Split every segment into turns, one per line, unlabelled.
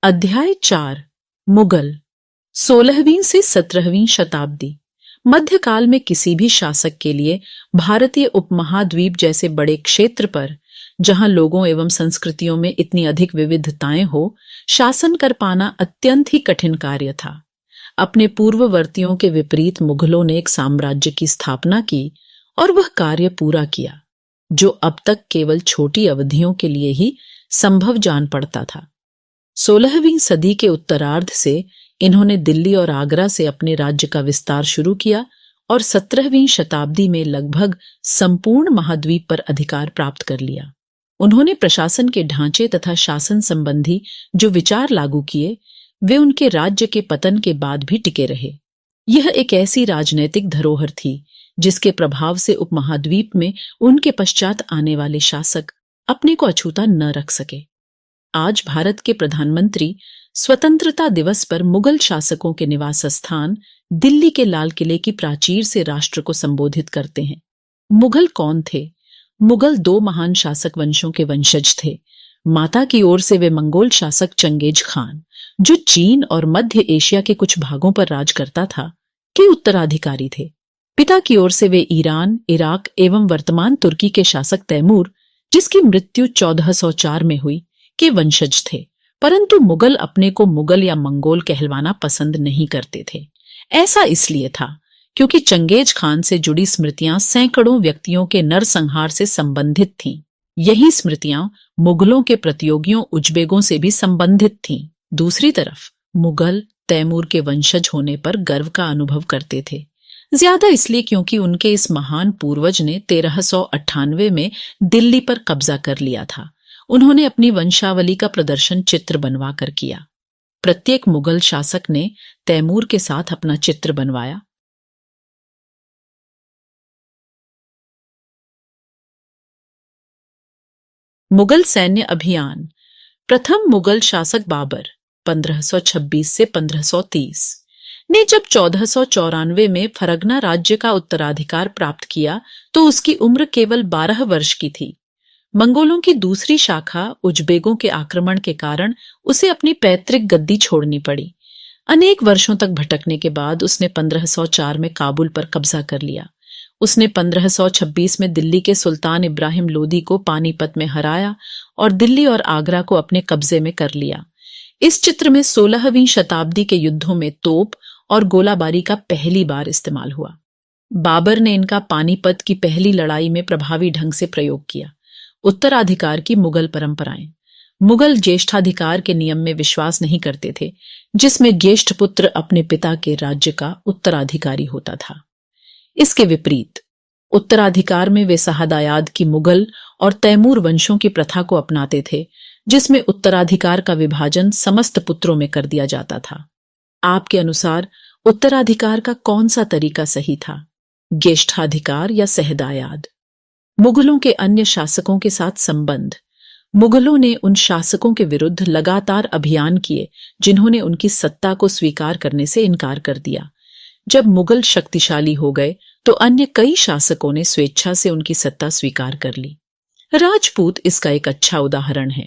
अध्याय 4 मुगल 16वीं से 17वीं शताब्दी। मध्यकाल में किसी भी शासक के लिए भारतीय उपमहाद्वीप जैसे बड़े क्षेत्र पर, जहां लोगों एवं संस्कृतियों में इतनी अधिक विविधताएं हो, शासन कर पाना अत्यंत ही कठिन कार्य था। अपने पूर्ववर्तियों के विपरीत मुगलों ने एक साम्राज्य की स्थापना की और वह कार्य पूरा किया, जो अब तक केवल छोटी अवधियों के लिए ही संभव जान पड़ता था। 16वीं सदी के उत्तरार्ध से इन्होंने दिल्ली और आगरा से अपने राज्य का विस्तार शुरू किया और 17वीं शताब्दी में लगभग संपूर्ण महाद्वीप पर अधिकार प्राप्त कर लिया। उन्होंने प्रशासन के ढांचे तथा शासन संबंधी जो विचार लागू किए, वे उनके राज्य के पतन के बाद भी टिके रहे। यह एक ऐसी राजनैतिक धरोहर थी जिसके प्रभाव से उपमहाद्वीप में उनके पश्चात आने वाले शासक अपने को अछूता न रख सके। आज भारत के प्रधानमंत्री स्वतंत्रता दिवस पर मुगल शासकों के निवास स्थान दिल्ली के लाल किले की प्राचीर से राष्ट्र को संबोधित करते हैं। मुगल कौन थे? मुगल दो महान शासक वंशों के वंशज थे। माता की ओर से वे मंगोल शासक चंगेज खान, जो चीन और मध्य एशिया के कुछ भागों पर राज करता था, के उत्तराधिकारी थे। पिता की ओर से वे ईरान, इराक एवं वर्तमान तुर्की के शासक तैमूर, जिसकी मृत्यु 1404 में हुई, के वंशज थे। परंतु मुगल अपने को मुगल या मंगोल कहलवाना पसंद नहीं करते थे। ऐसा इसलिए था क्योंकि चंगेज खान से जुड़ी स्मृतियां सैकड़ों व्यक्तियों के नरसंहार से संबंधित थीं। यही स्मृतियां मुगलों के प्रतियोगियों उज्बेगों से भी संबंधित थीं। दूसरी तरफ मुगल तैमूर के वंशज होने पर गर्व का अनुभव करते थे, ज्यादा इसलिए क्योंकि उनके इस महान पूर्वज ने 1398 में दिल्ली पर कब्जा कर लिया था। उन्होंने अपनी वंशावली का प्रदर्शन चित्र बनवा कर किया। प्रत्येक मुगल शासक ने तैमूर के साथ अपना चित्र बनवाया। मुगल सैन्य अभियान। प्रथम मुगल शासक बाबर 1526 से 1530 ने जब 1494 में फरगना राज्य का उत्तराधिकार प्राप्त किया तो उसकी उम्र केवल 12 वर्ष की थी। मंगोलों की दूसरी शाखा उज्बेगों के आक्रमण के कारण उसे अपनी पैतृक गद्दी छोड़नी पड़ी। अनेक वर्षों तक भटकने के बाद उसने 1504 में काबुल पर कब्जा कर लिया। उसने 1526 में दिल्ली के सुल्तान इब्राहिम लोदी को पानीपत में हराया और दिल्ली और आगरा को अपने कब्जे में कर लिया। इस चित्र में 16वीं शताब्दी के युद्धों में तोप और गोलाबारी का पहली बार इस्तेमाल हुआ। बाबर ने इनका पानीपत की पहली लड़ाई में प्रभावी ढंग से प्रयोग किया। उत्तराधिकार की मुगल परंपराएं। मुगल ज्येष्ठाधिकार के नियम में विश्वास नहीं करते थे, जिसमें ज्येष्ठ पुत्र अपने पिता के राज्य का उत्तराधिकारी होता था। इसके विपरीत उत्तराधिकार में वे सहादायाद की मुगल और तैमूर वंशों की प्रथा को अपनाते थे, जिसमें उत्तराधिकार का विभाजन समस्त पुत्रों में कर दिया जाता था। आपके अनुसार उत्तराधिकार का कौन सा तरीका सही था, ज्येष्ठाधिकार या सहदायाद? मुगलों के अन्य शासकों के साथ संबंध। मुगलों ने उन शासकों के विरुद्ध लगातार अभियान किए जिन्होंने उनकी सत्ता को स्वीकार करने से इनकार कर दिया। जब मुगल शक्तिशाली हो गए तो अन्य कई शासकों ने स्वेच्छा से उनकी सत्ता स्वीकार कर ली। राजपूत इसका एक अच्छा उदाहरण है।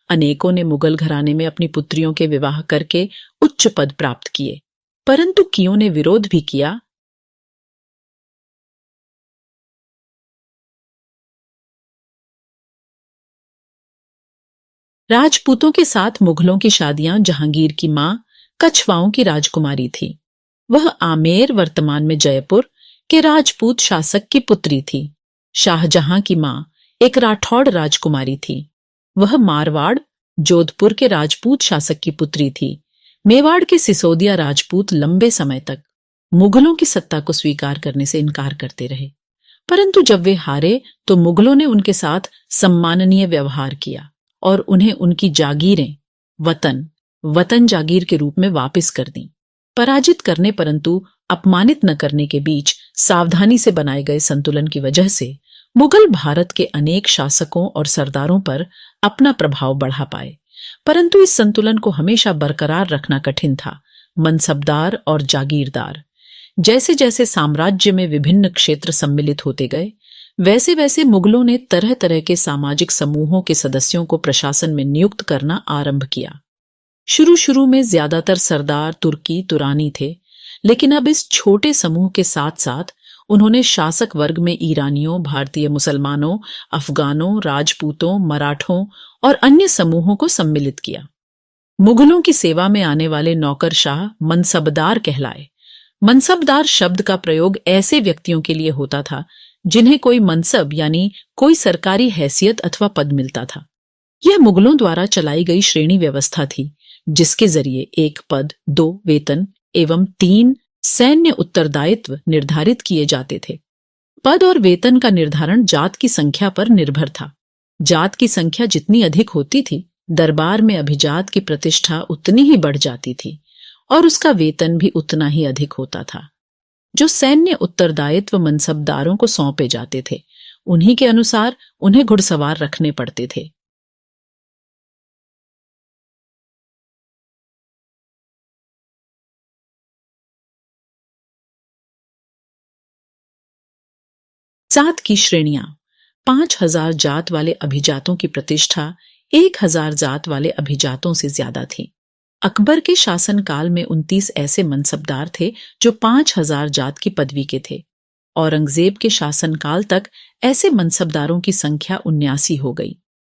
अनेकों ने मुगल घराने में अपनी पुत्रियों के विवाह करके उच्च पद प्राप्त किए, परंतु कियों ने विरोध भी किया। राजपूतों के साथ मुगलों की शादियां जहांगीर की मां कछवाओं की राजकुमारी थी। वह आमेर, वर्तमान में जयपुर, के राजपूत शासक की पुत्री थी। शाहजहां की मां एक राठौड़ राजकुमारी थी। वह मारवाड़, जोधपुर के राजपूत शासक की पुत्री थी। मेवाड़ के सिसोदिया राजपूत लंबे समय तक मुगलों की सत्ता को स्वीकार करने से इनकार करते रहे, परंतु जब वे हारे तो मुगलों ने उनके साथ सम्माननीय व्यवहार किया और उन्हें उनकी जागीरें वतन जागीर के रूप में वापस कर दी। पराजित करने परंतु अपमानित न करने के बीच सावधानी से बनाए गए संतुलन की वजह से मुगल भारत के अनेक शासकों और सरदारों पर अपना प्रभाव बढ़ा पाए, परंतु इस संतुलन को हमेशा बरकरार रखना कठिन था। मनसबदार और जागीरदार। जैसे जैसे साम्राज्य में विभिन्न क्षेत्र सम्मिलित होते गए, वैसे वैसे मुगलों ने तरह तरह के सामाजिक समूहों के सदस्यों को प्रशासन में नियुक्त करना आरंभ किया। शुरू शुरू में ज्यादातर सरदार तुर्की तुरानी थे, लेकिन अब इस छोटे समूह के साथ साथ उन्होंने शासक वर्ग में ईरानियों, भारतीय मुसलमानों, अफगानों, राजपूतों, मराठों और अन्य समूहों को सम्मिलित किया। मुगलों की सेवा में आने वाले नौकरशाह मनसबदार कहलाए। मनसबदार शब्द का प्रयोग ऐसे व्यक्तियों के लिए होता था जिन्हें कोई मनसब यानी कोई सरकारी हैसियत अथवा पद मिलता था। यह मुगलों द्वारा चलाई गई श्रेणी व्यवस्था थी, जिसके जरिए 1 पद, 2 वेतन एवं 3 सैन्य उत्तरदायित्व निर्धारित किए जाते थे। पद और वेतन का निर्धारण जात की संख्या पर निर्भर था। जात की संख्या जितनी अधिक होती थी, दरबार में अभिजात की प्रतिष्ठा उतनी ही बढ़ जाती थी और उसका वेतन भी उतना ही अधिक होता था। जो सैन्य उत्तरदायित्व मनसबदारों को सौंपे जाते थे, उन्हीं के अनुसार उन्हें घुड़सवार रखने पड़ते थे। जात की श्रेणियां। 5000 जात वाले अभिजातों की प्रतिष्ठा 1000 जात वाले अभिजातों से ज्यादा थी। अकबर के शासनकाल में 29 ऐसे मनसबदार थे जो 5000 जात की पदवी के थे। औरंगजेब के शासनकाल तक ऐसे मनसबदारों की संख्या 79 हो गई।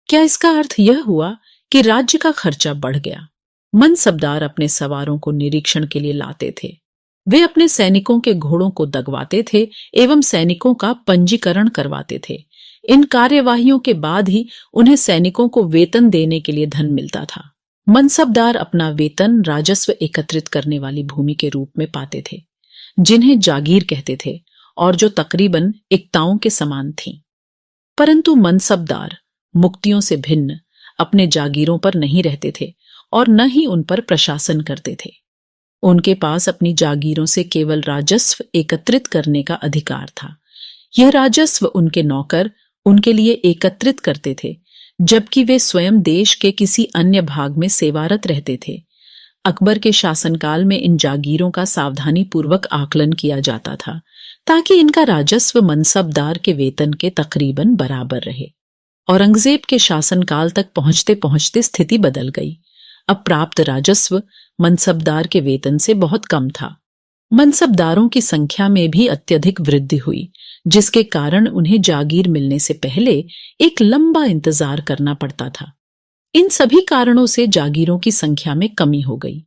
क्या इसका अर्थ यह हुआ कि राज्य का खर्चा बढ़ गया? मनसबदार अपने सवारों को निरीक्षण के लिए लाते थे। वे अपने सैनिकों के घोड़ों को दगवाते थे एवं सैनिकों का पंजीकरण करवाते थे। इन कार्यवाहियों के बाद ही उन्हें सैनिकों को वेतन देने के लिए धन मिलता था। मनसबदार अपना वेतन राजस्व एकत्रित करने वाली भूमि के रूप में पाते थे, जिन्हें जागीर कहते थे और जो तकरीबन इक्ताओं के समान थीं। परंतु मनसबदार मुक्तियों से भिन्न अपने जागीरों पर नहीं रहते थे और न ही उन पर प्रशासन करते थे। उनके पास अपनी जागीरों से केवल राजस्व एकत्रित करने का अधिकार था। यह राजस्व उनके नौकर उनके लिए एकत्रित करते थे, जबकि वे स्वयं देश के किसी अन्य भाग में सेवारत रहते थे। अकबर के शासनकाल में इन जागीरों का सावधानी पूर्वक आकलन किया जाता था, ताकि इनका राजस्व मनसबदार के वेतन के तकरीबन बराबर रहे। औरंगजेब के शासनकाल तक पहुंचते पहुंचते स्थिति बदल गई। अब प्राप्त राजस्व मनसबदार के वेतन से बहुत कम था। मनसबदारों की संख्या में भी अत्यधिक वृद्धि हुई, जिसके कारण उन्हें जागीर मिलने से पहले एक लंबा इंतजार करना पड़ता था। इन सभी कारणों से जागीरों की संख्या में कमी हो गई।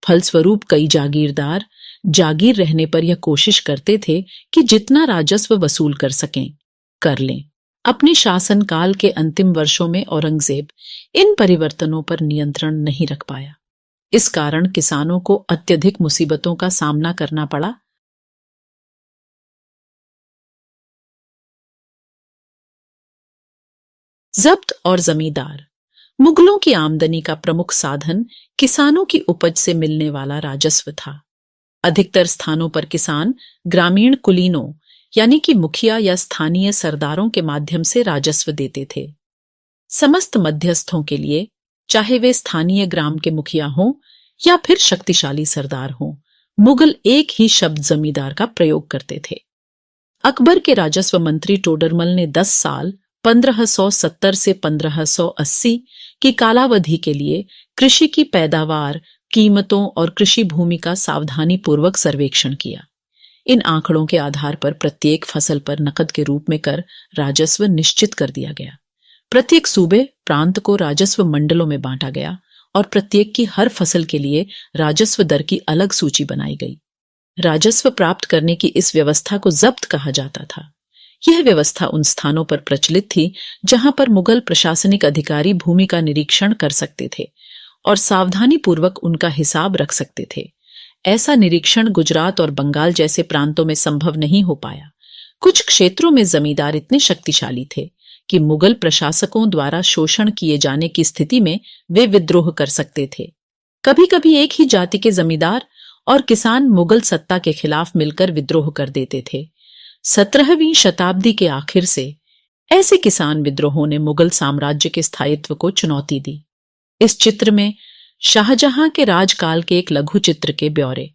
फलस्वरूप कई जागीरदार जागीर रहने पर यह कोशिश करते थे कि जितना राजस्व वसूल कर सकें कर लें। अपने शासनकाल के अंतिम वर्षों में औरंगजेब इन परिवर्तनों पर नियंत्रण नहीं रख पाया। इस कारण किसानों को अत्यधिक मुसीबतों का सामना करना पड़ा। जब्त और जमींदार। मुगलों की आमदनी का प्रमुख साधन किसानों की उपज से मिलने वाला राजस्व था। अधिकतर स्थानों पर किसान ग्रामीण कुलीनों यानी कि मुखिया या स्थानीय सरदारों के माध्यम से राजस्व देते थे। समस्त मध्यस्थों के लिए, चाहे वे स्थानीय ग्राम के मुखिया हों या फिर शक्तिशाली सरदार हों, मुगल एक ही शब्द जमींदार का प्रयोग करते थे। अकबर के राजस्व मंत्री टोडरमल ने 10 साल 1570 से 1580 की कालावधि के लिए कृषि की पैदावार, कीमतों और कृषि भूमि का सावधानी पूर्वक सर्वेक्षण किया। इन आंकड़ों के आधार पर प्रत्येक फसल पर नकद के रूप में कर राजस्व निश्चित कर दिया गया। प्रत्येक सूबे प्रांत को राजस्व मंडलों में बांटा गया और प्रत्येक की हर फसल के लिए राजस्व दर की अलग सूची बनाई गई। राजस्व प्राप्त करने की इस व्यवस्था को जब्त कहा जाता था। यह व्यवस्था उन स्थानों पर प्रचलित थी जहां पर मुगल प्रशासनिक अधिकारी भूमि का निरीक्षण कर सकते थे और सावधानी पूर्वक उनका हिसाब रख सकते थे। ऐसा निरीक्षण गुजरात और बंगाल जैसे प्रांतों में संभव नहीं हो पाया। कुछ क्षेत्रों में जमींदार इतने शक्तिशाली थे कि मुगल प्रशासकों द्वारा शोषण किए जाने की स्थिति में वे विद्रोह कर सकते थे। कभी कभी एक ही जाति के जमींदार और किसान मुगल सत्ता के खिलाफ मिलकर विद्रोह कर देते थे। 17वीं शताब्दी के आखिर से ऐसे किसान विद्रोहों ने मुगल साम्राज्य के स्थायित्व को चुनौती दी। इस चित्र में शाहजहां के राजकाल के एक लघु चित्र के ब्यौरे।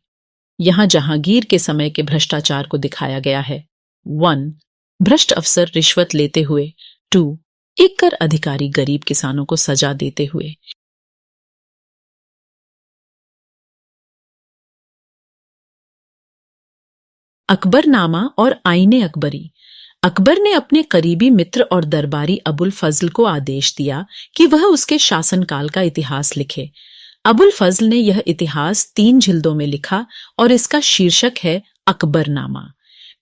यहां जहांगीर के समय के भ्रष्टाचार को दिखाया गया है। 1. भ्रष्ट अफसर रिश्वत लेते हुए। 2. एक कर अधिकारी गरीब किसानों को सजा देते हुए। अकबरनामा और आईने अकबरी। अकबर ने अपने करीबी मित्र और दरबारी अबुल फजल को आदेश दिया कि वह उसके शासनकाल का इतिहास लिखे। अबुल फजल ने यह इतिहास 3 जिल्दों में लिखा और इसका शीर्षक है अकबरनामा।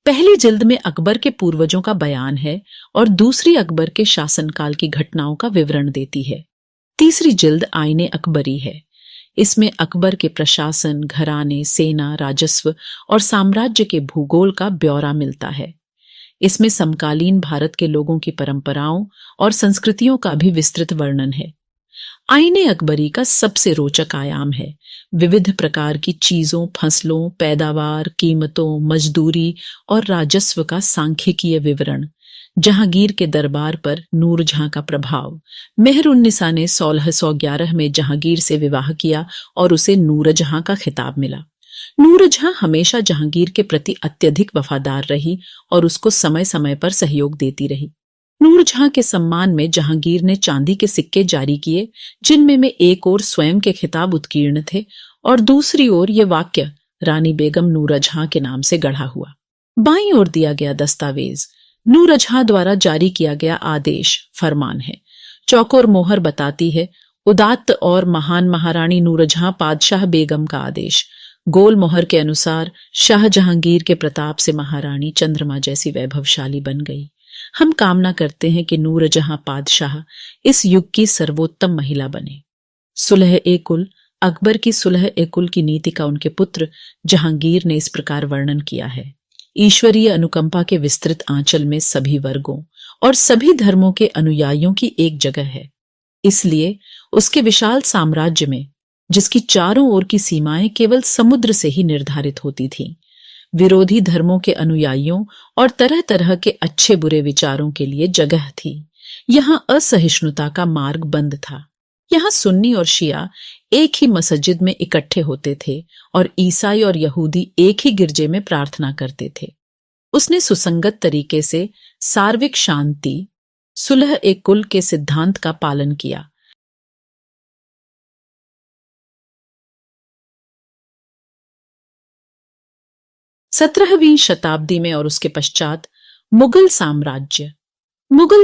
पहली जिल्द में अकबर के पूर्वजों का बयान है और दूसरी अकबर के शासनकाल की घटनाओं का विवरण देती है। तीसरी जिल्द आईने अकबरी है। इसमें अकबर के प्रशासन, घराने, सेना, राजस्व और साम्राज्य के भूगोल का ब्यौरा मिलता है। इसमें समकालीन भारत के लोगों की परंपराओं और संस्कृतियों का भी विस्तृत वर्णन है। आईने अकबरी का सबसे रोचक आयाम है विविध प्रकार की चीजों, फसलों, पैदावार, कीमतों, मजदूरी और राजस्व का सांख्यिकीय विवरण। जहांगीर के दरबार पर नूरजहां का प्रभाव। मेहरुन्निसा ने 1611 में जहांगीर से विवाह किया और उसे नूरजहां का खिताब मिला। नूरजहां हमेशा जहांगीर के प्रति अत्यधिक वफादार रही और उसको समय समय पर सहयोग देती रही। नूरजहां के सम्मान में जहांगीर ने चांदी के सिक्के जारी किए, जिनमें में एक ओर स्वयं के खिताब उत्कीर्ण थे और दूसरी ओर ये वाक्य रानी बेगम नूरजहां के नाम से गढ़ा हुआ। बाईं ओर दिया गया दस्तावेज नूरजहां द्वारा जारी किया गया आदेश फरमान है। चौकोर मोहर बताती है उदात्त और महान महारानी नूरजहां पादशाह बेगम का आदेश। गोल मोहर के अनुसार शाह जहांगीर के प्रताप से महारानी चंद्रमा जैसी वैभवशाली बन गई। हम कामना करते हैं कि नूरजहां पादशाह इस युग की सर्वोत्तम महिला बने। सुलह-ए-कुल। अकबर की सुलह-ए-कुल की नीति का उनके पुत्र जहांगीर ने इस प्रकार वर्णन किया है। ईश्वरीय अनुकंपा के विस्तृत आंचल में सभी वर्गों और सभी धर्मों के अनुयायियों की एक जगह है। इसलिए उसके विशाल साम्राज्य में, जिसकी चारों ओर की सीमाएं केवल समुद्र से ही निर्धारित होती थीं, विरोधी धर्मों के अनुयायियों और तरह तरह के अच्छे बुरे विचारों के लिए जगह थी। यहां असहिष्णुता का मार्ग बंद था। यहां सुन्नी और शिया एक ही मस्जिद में इकट्ठे होते थे और ईसाई और यहूदी एक ही गिरजे में प्रार्थना करते थे। उसने सुसंगत तरीके से सार्विक शांति, सुलह-ए-कुल के सिद्धांत का पालन किया। सत्रहवीं शताब्दी में और उसके पश्चात मुगल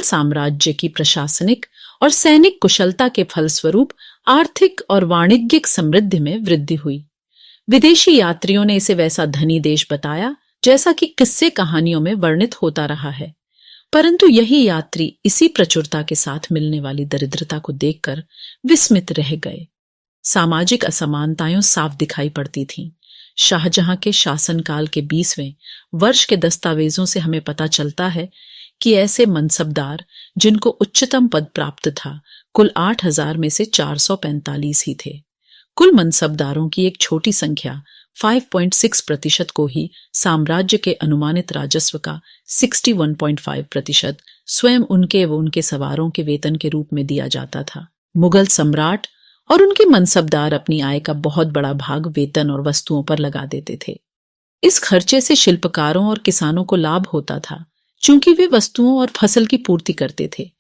साम्राज्य की प्रशासनिक और सैनिक कुशलता के फलस्वरूप आर्थिक और वाणिज्यिक समृद्धि में वृद्धि हुई। विदेशी यात्रियों ने इसे वैसा धनी देश बताया जैसा कि किस्से कहानियों में वर्णित होता रहा है, परंतु यही यात्री इसी प्रचुरता के साथ मिलने वाली दरिद्रता को देखकर विस्मित रह गए। सामाजिक असमानताएं साफ दिखाई पड़ती थीं। शाहजहां के शासनकाल के 20वें वर्ष के दस्तावेजों से हमें पता चलता है कि ऐसे मनसबदार जिनको उच्चतम पद प्राप्त था, कुल 8000 में से 445 ही थे। कुल मनसबदारों की एक छोटी संख्या 5.6% को ही साम्राज्य के अनुमानित राजस्व का 61.5% स्वयं उनके व उनके सवारों के वेतन के रूप में दिया जाता था। मुगल सम्राट और उनके मनसबदार अपनी आय का बहुत बड़ा भाग वेतन और वस्तुओं पर लगा देते थे। इस खर्चे से शिल्पकारों और किसानों को लाभ होता था, चूंकि वे वस्तुओं और फसल की पूर्ति करते थे,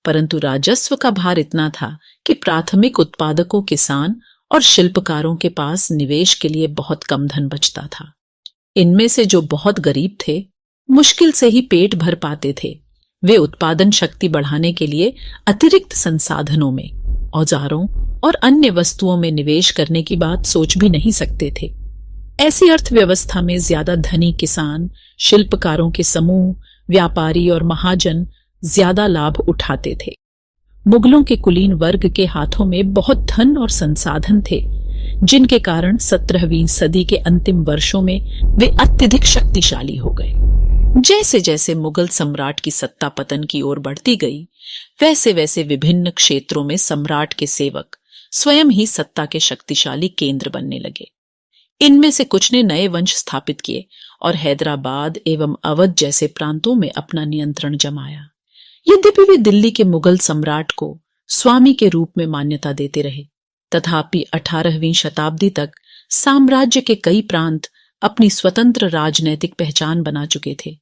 परंतु राजस्व का भार इतना था कि प्राथमिक उत्पादकों, किसान और शिल्पकारों के पास निवेश के लिए बहुत कम धन बचता था। इनमें से जो बहुत गरीब थे, मुश्किल से ही पेट भर पाते थे। वे उत्पादन शक्ति बढ़ाने के लिए अतिरिक्त संसाधनों में, औजारों और अन्य वस्तुओं में निवेश करने की बात सोच भी नहीं सकते थे। ऐसी अर्थव्यवस्था में ज्यादा धनी किसान, शिल्पकारों के समूह, व्यापारी और महाजन ज्यादा लाभ उठाते थे। मुगलों के कुलीन वर्ग के हाथों में बहुत धन और संसाधन थे, जिनके कारण 17वीं सदी के अंतिम वर्षों में वे अत्यधिक शक्तिशाली हो गए। जैसे जैसे मुगल सम्राट की सत्ता पतन की ओर बढ़ती गई, वैसे वैसे विभिन्न क्षेत्रों में सम्राट के सेवक स्वयं ही सत्ता के शक्तिशाली केंद्र बनने लगे। इनमें से कुछ ने नए वंश स्थापित किए और हैदराबाद एवं अवध जैसे प्रांतों में अपना नियंत्रण जमाया। यद्यपि वे दिल्ली के मुगल सम्राट को स्वामी के रूप में मान्यता देते रहे, तथापि 18वीं शताब्दी तक साम्राज्य के कई प्रांत अपनी स्वतंत्र राजनैतिक पहचान बना चुके थे।